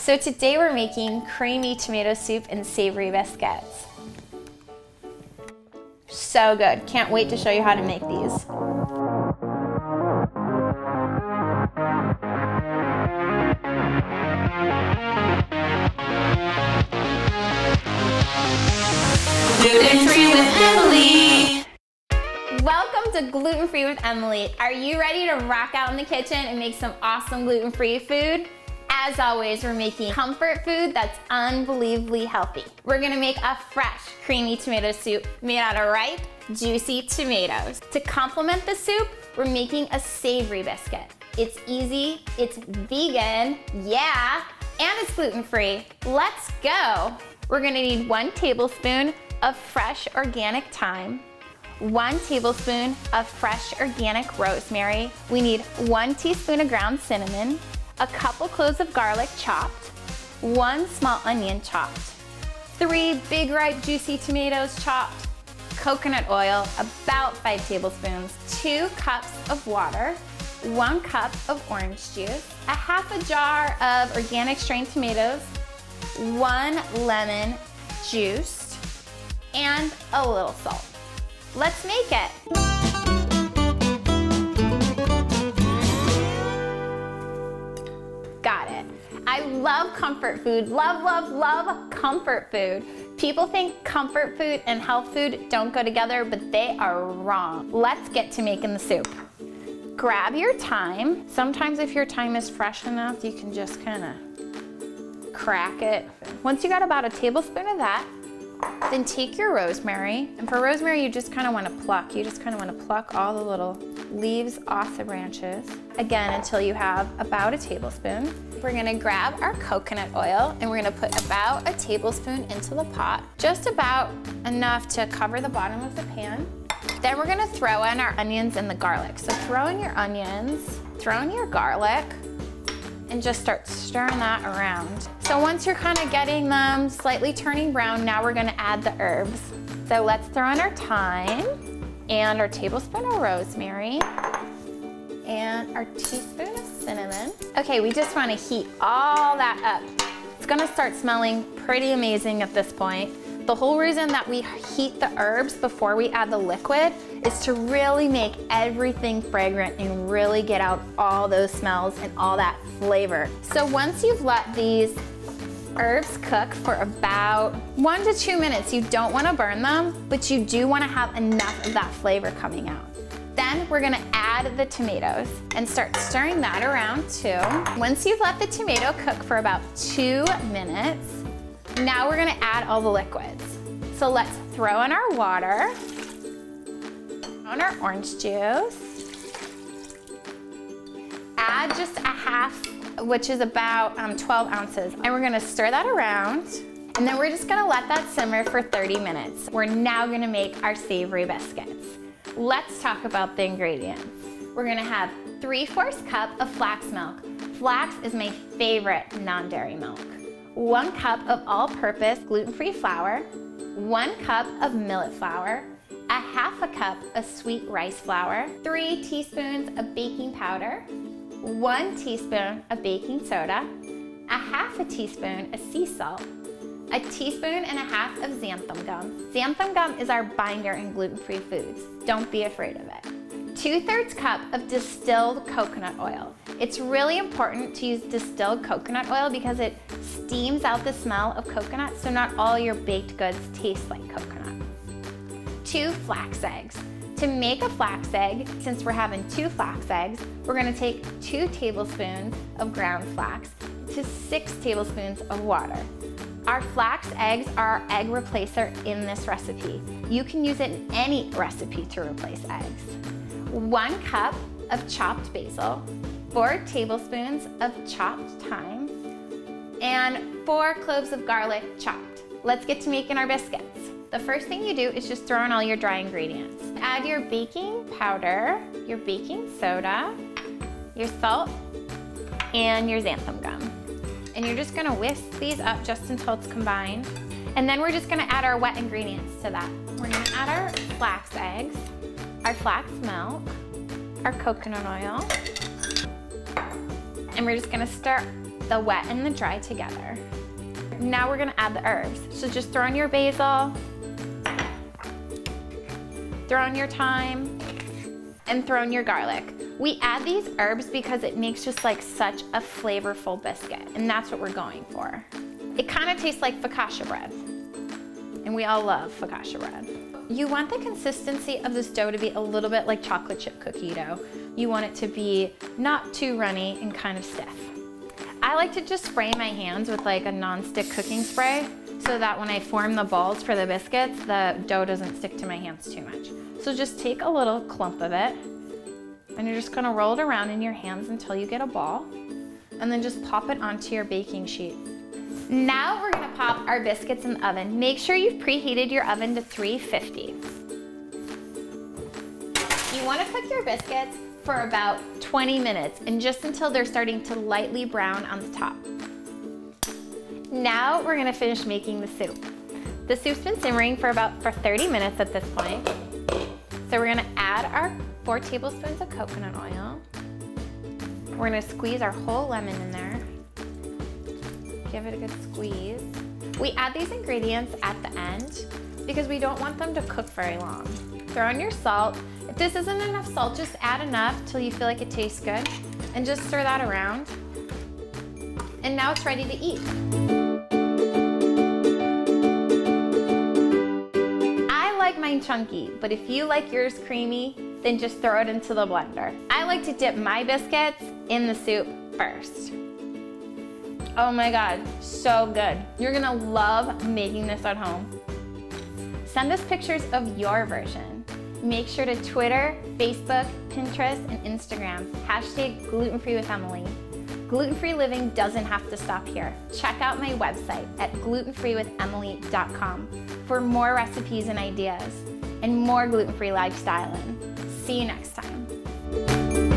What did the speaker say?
So today we're making creamy tomato soup and savory biscuits. So good. Can't wait to show you how to make these. Gluten Free with Emily. Welcome to Gluten Free with Emily. Are you ready to rock out in the kitchen and make some awesome gluten-free food? As always, we're making comfort food that's unbelievably healthy. We're gonna make a fresh, creamy tomato soup made out of ripe, juicy tomatoes. To complement the soup, we're making a savory biscuit. It's easy, it's vegan, yeah, and it's gluten-free. Let's go. We're gonna need 1 tablespoon of fresh organic thyme, 1 tablespoon of fresh organic rosemary. We need 1 teaspoon of ground cinnamon, a couple cloves of garlic chopped, 1 small onion chopped, 3 big ripe juicy tomatoes chopped, coconut oil, about 5 tablespoons, 2 cups of water, 1 cup of orange juice, a half a jar of organic strained tomatoes, 1 lemon juiced, and a little salt. Let's make it. Got it. I love comfort food. Love, love, love comfort food. People think comfort food and health food don't go together, but they are wrong. Let's get to making the soup. Grab your thyme. Sometimes if your thyme is fresh enough, you can just kind of crack it. Once you got about a tablespoon of that, then take your rosemary. And for rosemary, you just kind of want to pluck. You just kind of want to pluck all the little leaves off the branches. Again, until you have about a tablespoon. We're going to grab our coconut oil and we're going to put about a tablespoon into the pot. Just about enough to cover the bottom of the pan. Then we're going to throw in our onions and the garlic. So throw in your onions, throw in your garlic, and just start stirring that around. So once you're kind of getting them slightly turning brown, now we're gonna add the herbs. So let's throw in our thyme and our tablespoon of rosemary and our teaspoon of cinnamon. Okay, we just wanna heat all that up. It's gonna start smelling pretty amazing at this point. The whole reason that we heat the herbs before we add the liquid is to really make everything fragrant and really get out all those smells and all that flavor. So once you've let these herbs cook for about 1 to 2 minutes, you don't want to burn them, but you do want to have enough of that flavor coming out. Then we're gonna add the tomatoes and start stirring that around too. Once you've let the tomato cook for about 2 minutes, now we're gonna add all the liquids. So let's throw in our water, on our orange juice, add just a half, which is about 12 ounces. And we're gonna stir that around, and then we're just gonna let that simmer for 30 minutes. We're now gonna make our savory biscuits. Let's talk about the ingredients. We're gonna have 3/4 cup of flax milk. Flax is my favorite non-dairy milk. 1 cup of all-purpose gluten-free flour, 1 cup of millet flour, a half a cup of sweet rice flour, 3 teaspoons of baking powder, 1 teaspoon of baking soda, a half a teaspoon of sea salt, a teaspoon and a half of xanthum gum. Xanthum gum is our binder in gluten-free foods. Don't be afraid of it. 2/3 cup of distilled coconut oil. It's really important to use distilled coconut oil because it steams out the smell of coconut, so not all your baked goods taste like coconut. 2 flax eggs. To make a flax egg, since we're having 2 flax eggs, we're gonna take 2 tablespoons of ground flax to 6 tablespoons of water. Our flax eggs are our egg replacer in this recipe. You can use it in any recipe to replace eggs. 1 cup of chopped basil, 4 tablespoons of chopped thyme, and 4 cloves of garlic chopped. Let's get to making our biscuits. The first thing you do is just throw in all your dry ingredients. Add your baking powder, your baking soda, your salt, and your xanthum gum. And you're just gonna whisk these up just until it's combined. And then we're just gonna add our wet ingredients to that. We're gonna add our flax eggs, our flax milk, our coconut oil, and we're just gonna stir the wet and the dry together. Now we're gonna add the herbs. So just throw in your basil, throw in your thyme, and throw in your garlic. We add these herbs because it makes just like such a flavorful biscuit, and that's what we're going for. It kind of tastes like focaccia bread, and we all love focaccia bread. You want the consistency of this dough to be a little bit like chocolate chip cookie dough. You want it to be not too runny and kind of stiff. I like to just spray my hands with like a non-stick cooking spray so that when I form the balls for the biscuits, the dough doesn't stick to my hands too much. So just take a little clump of it and you're just gonna roll it around in your hands until you get a ball, and then just pop it onto your baking sheet. Now we're gonna pop our biscuits in the oven. Make sure you've preheated your oven to 350. You wanna cook your biscuits for about 20 minutes, and just until they're starting to lightly brown on the top. Now we're gonna finish making the soup. The soup's been simmering for 30 minutes at this point. So we're gonna add our 4 tablespoons of coconut oil. We're gonna squeeze our whole lemon in there. Give it a good squeeze. We add these ingredients at the end because we don't want them to cook very long. Throw in your salt. If this isn't enough salt, just add enough till you feel like it tastes good, and just stir that around. And now it's ready to eat. I like mine chunky, but if you like yours creamy, then just throw it into the blender. I like to dip my biscuits in the soup first. Oh my God, so good. You're gonna love making this at home. Send us pictures of your version. Make sure to Twitter, Facebook, Pinterest, and Instagram. # Gluten Free with Emily. Gluten-free living doesn't have to stop here. Check out my website at glutenfreewithemily.com for more recipes and ideas, and more gluten-free lifestyling. See you next time.